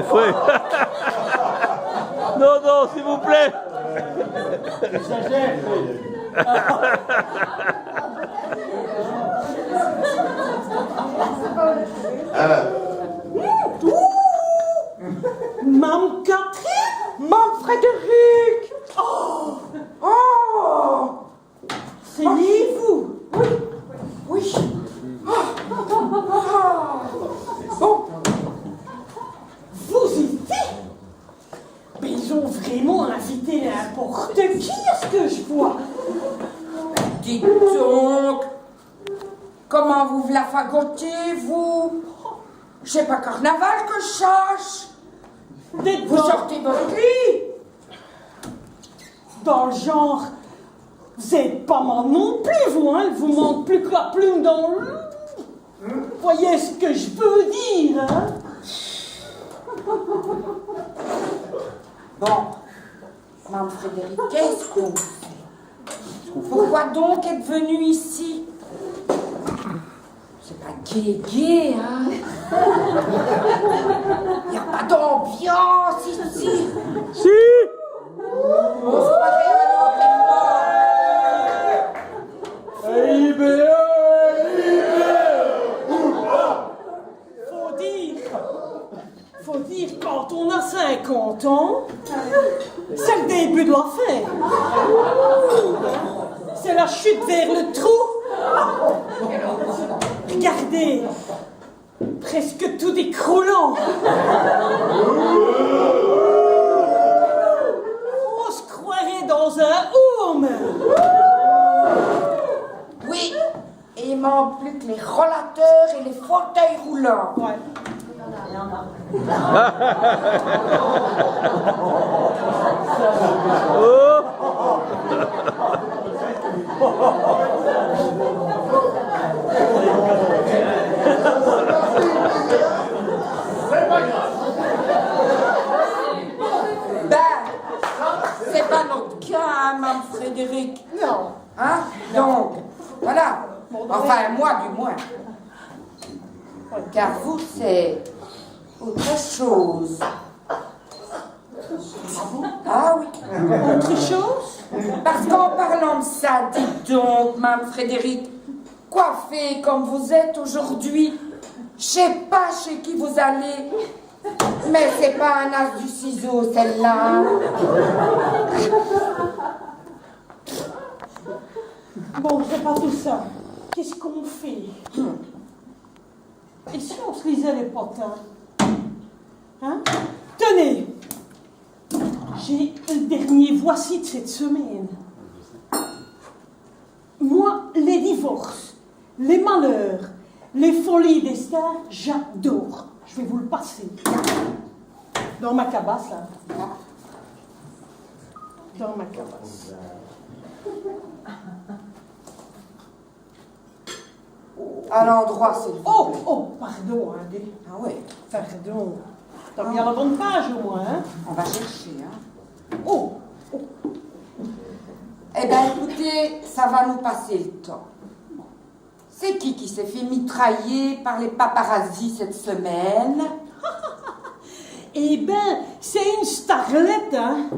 Fouet. Non, non, s'il vous plaît. Mme Catherine, Mme Frédéric. Oh, oh, c'est vous. Oui, oui. Bon, vous ici? Mais ils ont vraiment invité n'importe qui, est-ce que je vois? Dites donc, comment vous la fagotez, vous? C'est pas carnaval que je cherche. Vous sortez votre lit. Dans le genre, vous êtes pas mal non plus, vous, hein? Il vous manque plus que la plume dans le... Voyez ce que je veux dire, hein? Bon, Mme Frédéric, qu'est-ce qu'on fait? Pourquoi donc êtes venue ici? C'est pas gai, hein? Il n'y a pas d'ambiance ici. Si. On se croirait alors Faut dire, quand on a 50 ans, c'est le début de l'affaire. C'est la chute vers le trou. Regardez, presque tout décroulant. On se croirait dans un home. Oui, et il manque plus que les rollateurs et les fauteuils roulants. Ouais. Oh. Ben, c'est pas notre cas, hein, Mme Frédéric. Non. Hein? Donc, voilà. Enfin, moi du moins. Car vous, c'est autre chose. Ah oui. Autre chose? Parce qu'en parlant de ça, dites donc, Mme Frédéric, coiffée comme vous êtes aujourd'hui, je sais pas chez qui vous allez, mais c'est pas un as du ciseau, celle-là. Bon, c'est pas tout ça. Qu'est-ce qu'on fait? Et si on se lisait les potins? Hein? Tenez! J'ai le dernier voici de cette semaine. Moi, les divorces, les malheurs, les folies des stars, j'adore. Je vais vous le passer. Dans ma cabasse, là. Dans ma cabasse. À l'endroit, s'il vous plaît. Oh, pardon, hein, Ah oui, pardon. T'as mis à la bonne page, au moins, hein? on va chercher, hein. Oh. Eh bien, écoutez, ça va nous passer le temps. C'est qui s'est fait mitrailler par les paparazzis cette semaine? Eh ben, c'est une starlette, hein?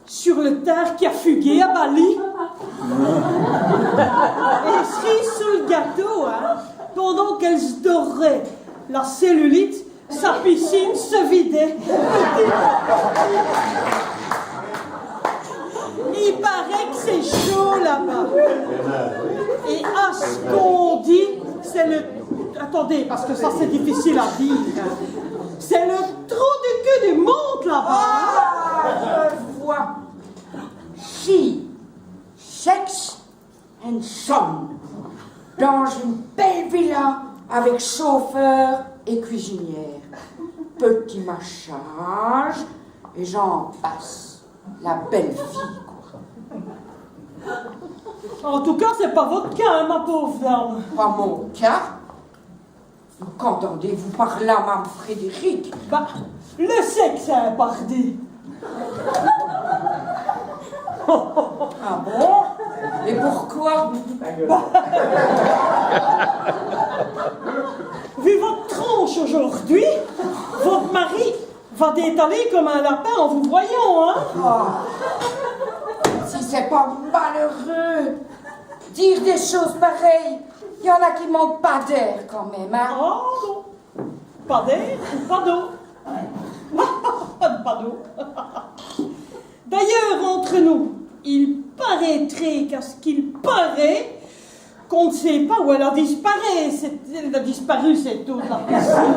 Sur le tard qui a fugué à Bali. Et cerise sous le gâteau, hein? Pendant qu'elle se dorait la cellulite, sa piscine se vidait. Il paraît que c'est chaud là-bas. Et à ce qu'on dit, c'est le... Attendez, parce que ça c'est difficile à dire. C'est le trou de queue du monde là-bas. Ah, je vois. She, sex and son. Dans une belle villa avec chauffeur et cuisinière. Petit massage, et j'en passe. La belle fille, quoi. En tout cas, c'est pas votre cas, hein, ma pauvre dame. Pas mon cas. Qu'entendez-vous par là, Mme Frédéric? Bah, le sexe est un pardi. Ah bon? Et pourquoi? Vu votre tronche aujourd'hui, votre mari va détaler comme un lapin en vous voyant, hein? Oh. Si c'est pas malheureux, dire des choses pareilles, il y en a qui manquent pas d'air quand même, hein? Oh non, pas d'air, pas d'eau. Pas d'eau. D'ailleurs, entre nous, il paraîtrait qu'à ce qu'il paraît, qu'on ne sait pas où elle a disparu. Elle a disparu, cette eau de la piscine.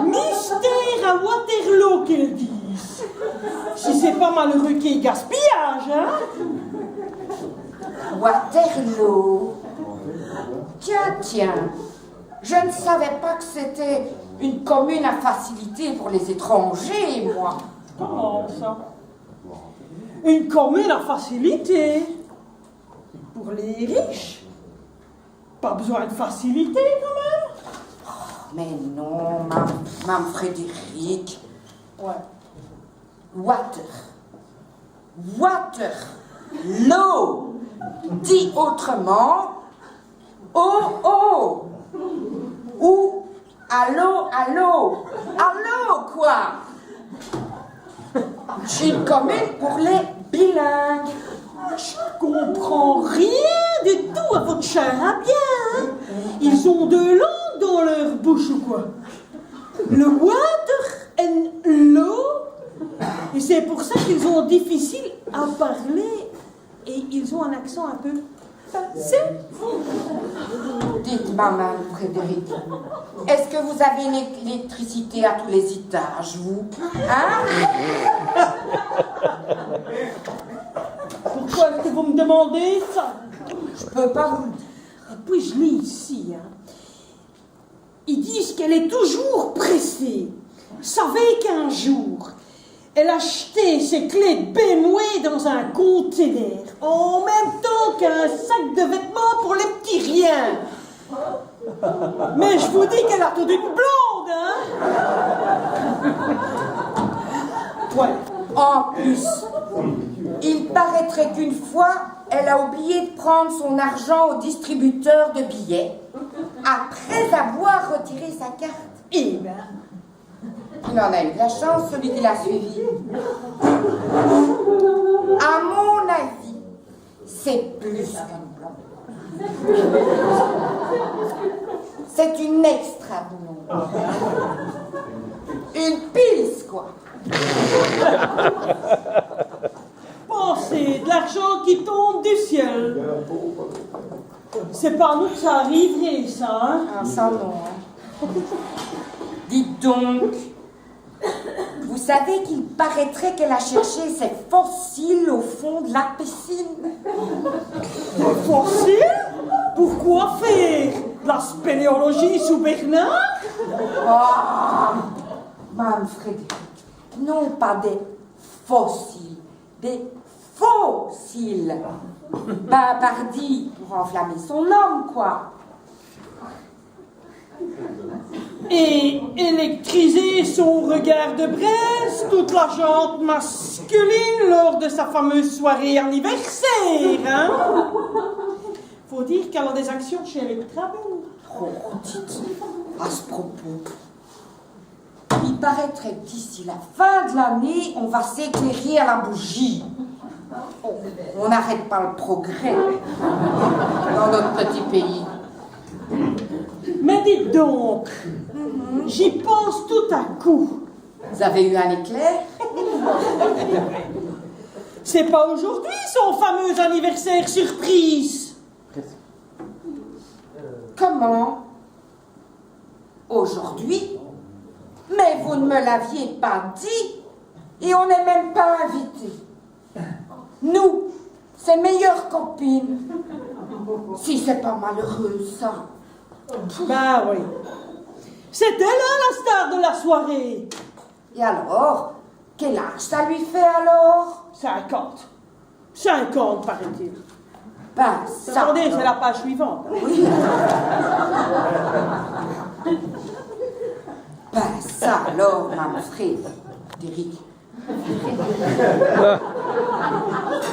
Mystère à Waterloo, qu'ils disent. Si c'est pas malheureux qu'il y ait gaspillage, hein? Waterloo. Tiens, tiens. Je ne savais pas que c'était une commune à facilité pour les étrangers, moi. Comment ça? Une commune à facilité. Pour les riches. Pas besoin de facilité, quand même. Mais non, Mme Frédéric. Ouais. L'eau. Dit autrement, oh. Ou allô, quoi. J'ai une commune pour les bilingues. Je comprends rien du tout à votre cher à bien. Ils ont deux langues dans leur bouche ou quoi? Le water and l'eau. Et c'est pour ça qu'ils ont difficile à parler. Et ils ont un accent un peu facile. Dites-moi, Mme Frédéric, est-ce que vous avez une électricité à tous les étages, vous? Hein? Pourquoi est-ce que vous me demandez ça? Je peux pas vous le dire. Et puis je lis ici, hein. Ils disent qu'elle est toujours pressée. Savez qu'un jour, elle a jeté ses clés de BMW dans un conteneur, en même temps qu'un sac de vêtements pour les petits riens. Mais je vous dis qu'elle a tout d'une blonde, hein? Ouais. En plus, il paraîtrait qu'une fois, elle a oublié de prendre son argent au distributeur de billets, après avoir retiré sa carte. Eh ben, Il en a eu de la chance, celui qui l'a suivi. À mon avis, c'est plus qu'une blonde. C'est une extra blonde. Une pils, quoi. pensez, de l'argent qui tombe du ciel. C'est pas à nous que ça arriverait, ça, hein? Ah, ça non. Hein. Dites donc, vous savez qu'il paraîtrait qu'elle a cherché ces fossiles au fond de la piscine. Des fossiles? Pourquoi faire? De la spéléologie sous Bernard? Oh, Mme Frédéric, non pas des fossiles, des fossiles. Ben, pardi, pour enflammer son homme, quoi. Et électriser son regard de braise, toute la jante masculine lors de sa fameuse soirée anniversaire, hein? Faut dire qu'elle a des actions chez Electrabel. Oh, dites, à ce propos, il paraîtrait que d'ici la fin de l'année, on va s'éclairer à la bougie. On n'arrête pas le progrès dans notre petit pays. Mais dites donc, j'y pense tout à coup. Vous avez eu un éclair? C'est pas aujourd'hui son fameux anniversaire surprise. Comment? Aujourd'hui? Mais vous ne me l'aviez pas dit et on n'est même pas invités. Nous, ses meilleures copines. Si c'est pas malheureux, ça. Bah oui. C'était là la star de la soirée. Et alors, quel âge ça lui fait alors? 50. 50, paraît-il. Ben, ça... Attendez, c'est la page suivante. Oui. Ben, ça alors, Manfred, Derrick.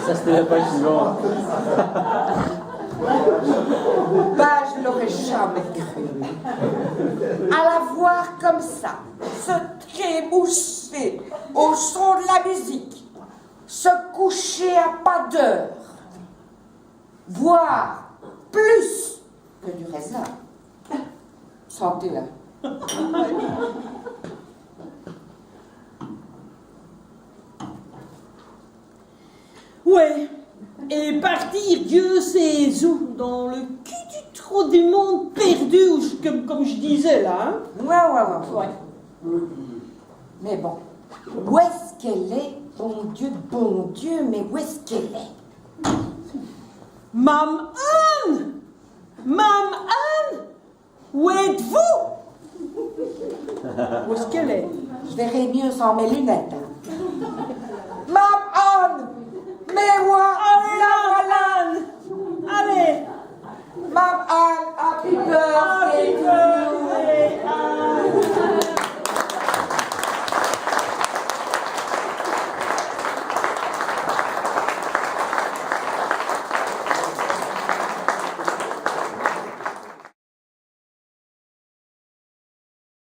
Ça, c'était la page suivante. Ben, je l'aurais jamais cru. À la voir comme ça, se trémousser au son de la musique, se coucher à pas d'heure, boire plus que du raisin. Sentez-la. Ouais. Et partir Dieu sait où, dans le cul du trou du monde perdu, comme je disais là. Hein? Ouais. Mais bon, où est-ce qu'elle est, bon Dieu, mais où est-ce qu'elle est? Mame Anne! Mame Anne! Où êtes-vous? Où est-ce qu'elle est? Je verrai mieux sans mes lunettes.